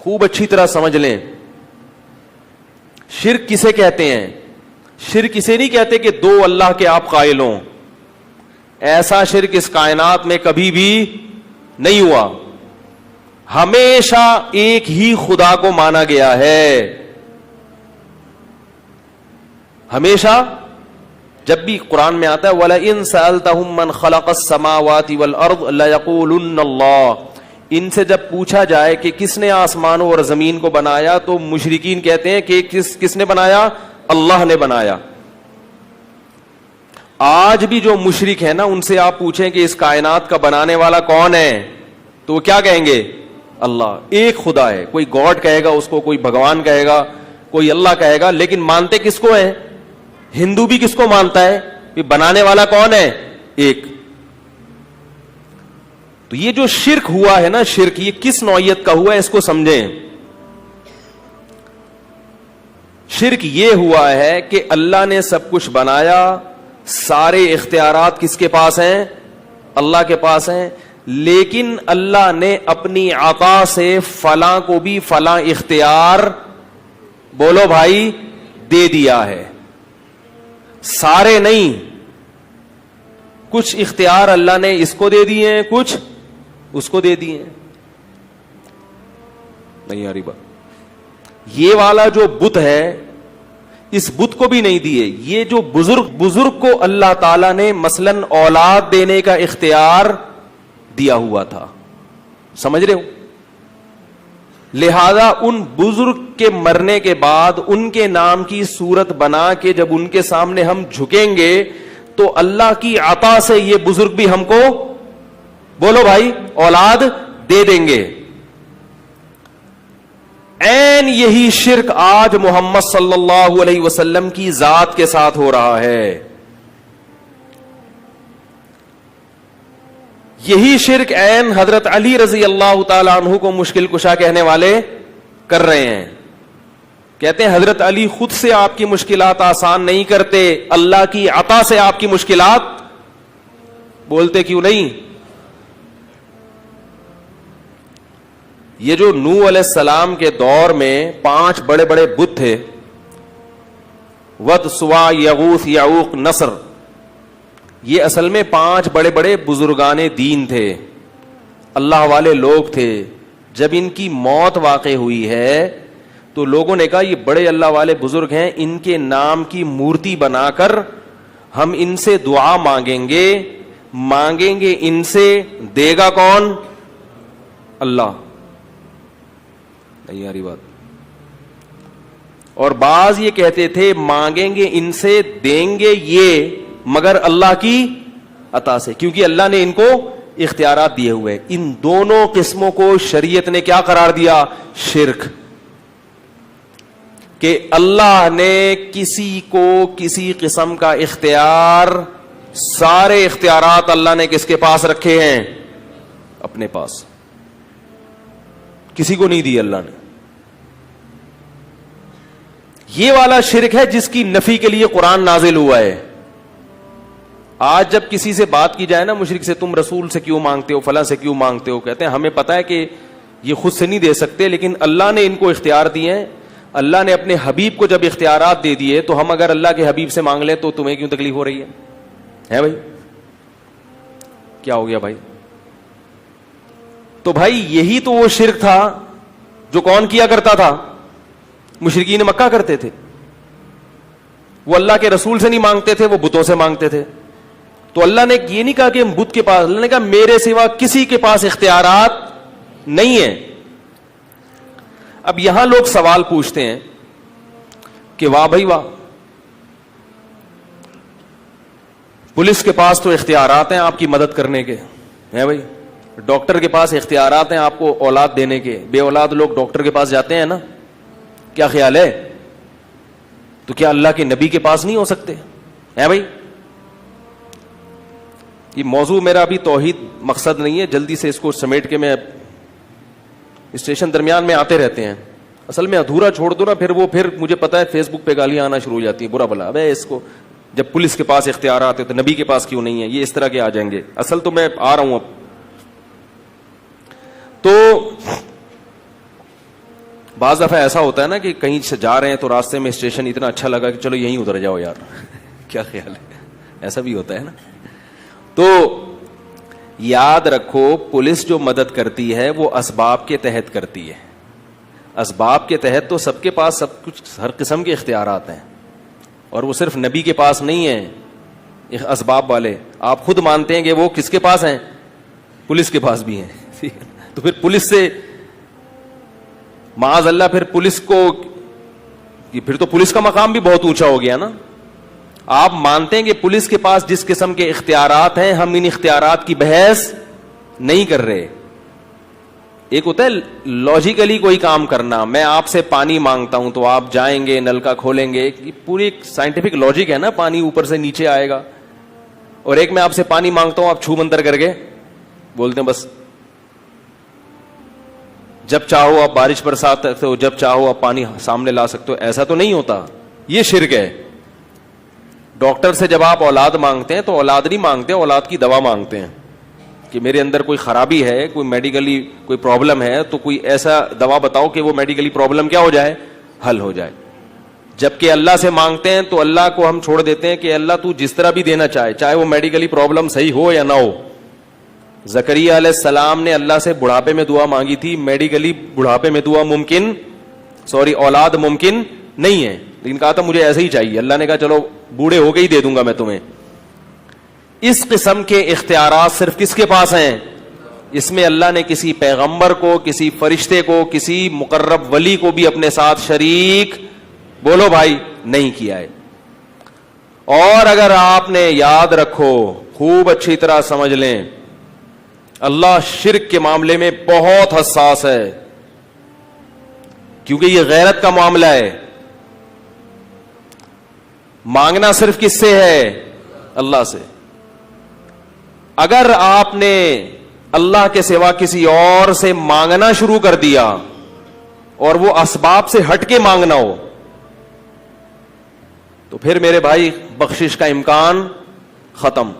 خوب اچھی طرح سمجھ لیں. شرک کسے کہتے ہیں؟ شرک اسے نہیں کہتے کہ دو اللہ کے آپ قائل ہوں. ایسا شرک اس کائنات میں کبھی بھی نہیں ہوا. ہمیشہ ایک ہی خدا کو مانا گیا ہے. ہمیشہ جب بھی قرآن میں آتا ہے وَلَئِن سَأَلْتَهُم مَّنْ خَلَقَ السَّمَاوَاتِ وَالْأَرْضَ لَيَقُولُنَّ اللَّهُ. ان سے جب پوچھا جائے کہ کس نے آسمانوں اور زمین کو بنایا تو مشرکین کہتے ہیں کہ کس نے بنایا؟ اللہ نے بنایا. آج بھی جو مشرک ہے نا ان سے آپ پوچھیں کہ اس کائنات کا بنانے والا کون ہے تو وہ کیا کہیں گے؟ اللہ. ایک خدا ہے. کوئی گاڈ کہے گا اس کو, کوئی بھگوان کہے گا, کوئی اللہ کہے گا, لیکن مانتے کس کو ہے؟ ہندو بھی کس کو مانتا ہے کہ بنانے والا کون ہے؟ ایک. تو یہ جو شرک ہوا ہے نا, شرک یہ کس نوعیت کا ہوا ہے اس کو سمجھیں. شرک یہ ہوا ہے کہ اللہ نے سب کچھ بنایا, سارے اختیارات کس کے پاس ہیں؟ اللہ کے پاس ہیں, لیکن اللہ نے اپنی عطا سے فلاں کو بھی فلاں اختیار, بولو بھائی, دے دیا ہے. سارے نہیں, کچھ اختیار اللہ نے اس کو دے دیے ہیں, کچھ اس کو دے دیے ہیں. نہیں آ رہی بات. یہ والا جو بت ہے اس بت کو بھی نہیں دیے. یہ جو بزرگ کو اللہ تعالی نے مثلاً اولاد دینے کا اختیار دیا ہوا تھا, سمجھ رہے ہو؟ لہذا ان بزرگ کے مرنے کے بعد ان کے نام کی صورت بنا کے جب ان کے سامنے ہم جھکیں گے تو اللہ کی عطا سے یہ بزرگ بھی ہم کو, بولو بھائی, اولاد دے دیں گے. عین یہی شرک آج محمد صلی اللہ علیہ وسلم کی ذات کے ساتھ ہو رہا ہے. یہی شرک عین حضرت علی رضی اللہ تعالی عنہ کو مشکل کشا کہنے والے کر رہے ہیں. کہتے ہیں حضرت علی خود سے آپ کی مشکلات آسان نہیں کرتے, اللہ کی عطا سے آپ کی مشکلات. بولتے کیوں نہیں؟ یہ جو نوح علیہ السلام کے دور میں 5 بڑے بڑے بت تھے, ود, سوا, یغوث, یعوق, نصر, یہ اصل میں 5 بڑے بڑے بزرگان دین تھے, اللہ والے لوگ تھے. جب ان کی موت واقع ہوئی ہے تو لوگوں نے کہا یہ بڑے اللہ والے بزرگ ہیں, ان کے نام کی مورتی بنا کر ہم ان سے دعا مانگیں گے ان سے, دے گا کون؟ اللہ. نہیں آ رہی بات. اور بعض یہ کہتے تھے مانگیں گے ان سے, دیں گے یہ مگر اللہ کی عطا سے, کیونکہ اللہ نے ان کو اختیارات دیے ہوئے. ان دونوں قسموں کو شریعت نے کیا قرار دیا؟ شرک. کہ اللہ نے کسی کو کسی قسم کا اختیار, سارے اختیارات اللہ نے کس کے پاس رکھے ہیں؟ اپنے پاس. کسی کو نہیں دی اللہ نے. یہ والا شرک ہے جس کی نفی کے لیے قرآن نازل ہوا ہے. آج جب کسی سے بات کی جائے نا مشرک سے, تم رسول سے کیوں مانگتے ہو, فلاں سے کیوں مانگتے ہو, کہتے ہیں ہمیں پتا ہے کہ یہ خود سے نہیں دے سکتے, لیکن اللہ نے ان کو اختیار دیے ہیں. اللہ نے اپنے حبیب کو جب اختیارات دے دیے تو ہم اگر اللہ کے حبیب سے مانگ لیں تو تمہیں کیوں تکلیف ہو رہی ہے بھائی؟ کیا ہو گیا بھائی؟ تو بھائی یہی تو وہ شرک تھا جو کون کیا کرتا تھا؟ مشرکین مکہ کرتے تھے. وہ اللہ کے رسول سے نہیں مانگتے تھے, وہ بتوں سے مانگتے تھے. تو اللہ نے یہ نہیں کہا کہ ہم بت کے پاس, اللہ نے کہا میرے سوا کسی کے پاس اختیارات نہیں ہیں. اب یہاں لوگ سوال پوچھتے ہیں کہ واہ بھائی واہ, پولیس کے پاس تو اختیارات ہیں آپ کی مدد کرنے کے ہیں بھائی, ڈاکٹر کے پاس اختیارات ہیں آپ کو اولاد دینے کے, بے اولاد لوگ ڈاکٹر کے پاس جاتے ہیں نا, کیا خیال ہے؟ تو کیا اللہ کے نبی کے پاس نہیں ہو سکتے ہیں بھائی؟ یہ موضوع میرا ابھی توحید مقصد نہیں ہے, جلدی سے اس کو سمیٹ کے میں اسٹیشن درمیان میں آتے رہتے ہیں. اصل میں ادھورا چھوڑ دو نا, پھر مجھے پتا ہے فیس بک پہ گالیاں آنا شروع ہو جاتی ہیں, برا بلا ابے اس کو, جب پولیس کے پاس اختیارات ہے تو نبی کے پاس کیوں نہیں ہے, یہ اس طرح کے آ جائیں گے. اصل تو میں آ رہا ہوں اب. تو بعض دفعہ ایسا ہوتا ہے نا کہ کہیں سے جا رہے ہیں تو راستے میں اسٹیشن اتنا اچھا لگا کہ چلو یہیں اتر جاؤ یار کیا خیال ہے, ایسا بھی ہوتا ہے نا. تو یاد رکھو پولیس جو مدد کرتی ہے وہ اسباب کے تحت کرتی ہے. اسباب کے تحت تو سب کے پاس سب کچھ ہر قسم کے اختیارات ہیں, اور وہ صرف نبی کے پاس نہیں ہیں اسباب والے. آپ خود مانتے ہیں کہ وہ کس کے پاس ہیں؟ پولیس کے پاس بھی ہیں. تو پھر پولیس سے معاذ اللہ پھر پولیس کو, پھر تو پولیس کا مقام بھی بہت اونچا ہو گیا نا. آپ مانتے ہیں کہ پولیس کے پاس جس قسم کے اختیارات ہیں, ہم ان اختیارات کی بحث نہیں کر رہے. ایک ہوتا ہے لاجیکلی کوئی کام کرنا, میں آپ سے پانی مانگتا ہوں تو آپ جائیں گے نلکا کھولیں گے, یہ پوری ایک سائنٹیفک لاجک ہے نا, پانی اوپر سے نیچے آئے گا. اور ایک میں آپ سے پانی مانگتا ہوں, آپ چھو منتر کر کے بولتے ہیں بس جب چاہو آپ بارش برسا سکتے ہو, جب چاہو آپ پانی سامنے لا سکتے ہو. ایسا تو نہیں ہوتا, یہ شرک ہے. ڈاکٹر سے جب آپ اولاد مانگتے ہیں تو اولاد نہیں مانگتے, اولاد کی دوا مانگتے ہیں کہ میرے اندر کوئی خرابی ہے, کوئی میڈیکلی کوئی پرابلم ہے, تو کوئی ایسا دوا بتاؤ کہ وہ میڈیکلی پرابلم کیا ہو جائے, حل ہو جائے. جبکہ اللہ سے مانگتے ہیں تو اللہ کو ہم چھوڑ دیتے ہیں کہ اللہ تو جس طرح بھی دینا چاہے, چاہے وہ میڈیکلی پرابلم صحیح ہو یا نہ ہو. زکریا علیہ السلام نے اللہ سے بڑھاپے میں دعا مانگی تھی, میڈیکلی بڑھاپے میں دعا ممکن اولاد ممکن نہیں ہے, لیکن کہا تھا مجھے ایسے ہی چاہیے. اللہ نے کہا چلو بوڑھے ہو کے ہی دے دوں گا میں تمہیں. اس قسم کے اختیارات صرف کس کے پاس ہیں؟ اس میں اللہ نے کسی پیغمبر کو, کسی فرشتے کو, کسی مقرب ولی کو بھی اپنے ساتھ شریک بولو بھائی نہیں کیا ہے. اور اگر آپ نے یاد رکھو, خوب اچھی طرح سمجھ لیں, اللہ شرک کے معاملے میں بہت حساس ہے, کیونکہ یہ غیرت کا معاملہ ہے. مانگنا صرف کس سے ہے؟ اللہ سے. اگر آپ نے اللہ کے سوا کسی اور سے مانگنا شروع کر دیا اور وہ اسباب سے ہٹ کے مانگنا ہو, تو پھر میرے بھائی بخشش کا امکان ختم.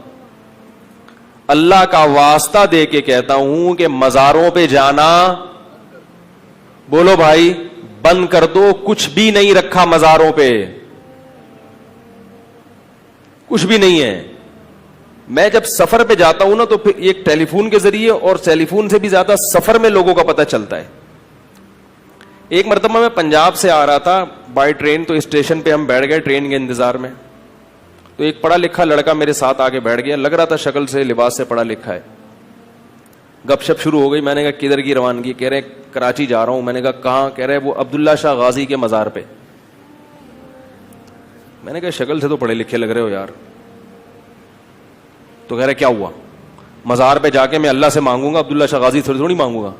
اللہ کا واسطہ دے کے کہتا ہوں کہ مزاروں پہ جانا بولو بھائی بند کر دو. کچھ بھی نہیں رکھا مزاروں پہ, کچھ بھی نہیں ہے. میں جب سفر پہ جاتا ہوں نا تو پھر ایک ٹیلی فون کے ذریعے, اور ٹیلی فون سے بھی زیادہ سفر میں لوگوں کا پتہ چلتا ہے. ایک مرتبہ میں پنجاب سے آ رہا تھا بائی ٹرین, تو اسٹیشن پہ ہم بیٹھ گئے ٹرین کے انتظار میں. تو ایک پڑھا لکھا لڑکا میرے ساتھ آگے بیٹھ گیا, لگ رہا تھا شکل سے لباس سے پڑھا لکھا ہے. گپ شپ شروع ہو گئی. میں نے کہا کدھر کی روانگی؟ کہہ رہے کراچی جا رہا ہوں. میں نے کہا کہاں؟ کہہ رہے وہ عبداللہ شاہ غازی کے مزار پہ. میں نے کہا شکل سے تو پڑھے لکھے لگ رہے ہو یار. تو کہہ رہے کیا ہوا؟ مزار پہ جا کے میں اللہ سے مانگوں گا, عبداللہ شاہ غازی سے تھوڑی مانگوں گا.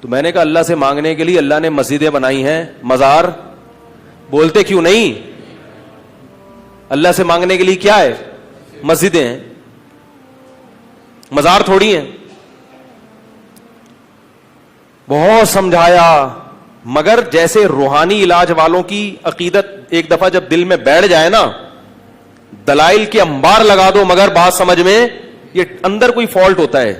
تو میں نے کہا اللہ سے مانگنے کے لیے اللہ نے مسجدیں بنائی ہیں, مزار بولتے کیوں نہیں؟ اللہ سے مانگنے کے لیے کیا ہے؟ مسجدیں ہیں, مزار تھوڑی ہیں. بہت سمجھایا, مگر جیسے روحانی علاج والوں کی عقیدت ایک دفعہ جب دل میں بیٹھ جائے نا, دلائل کے انبار لگا دو مگر بات سمجھ میں, یہ اندر کوئی فالٹ ہوتا ہے.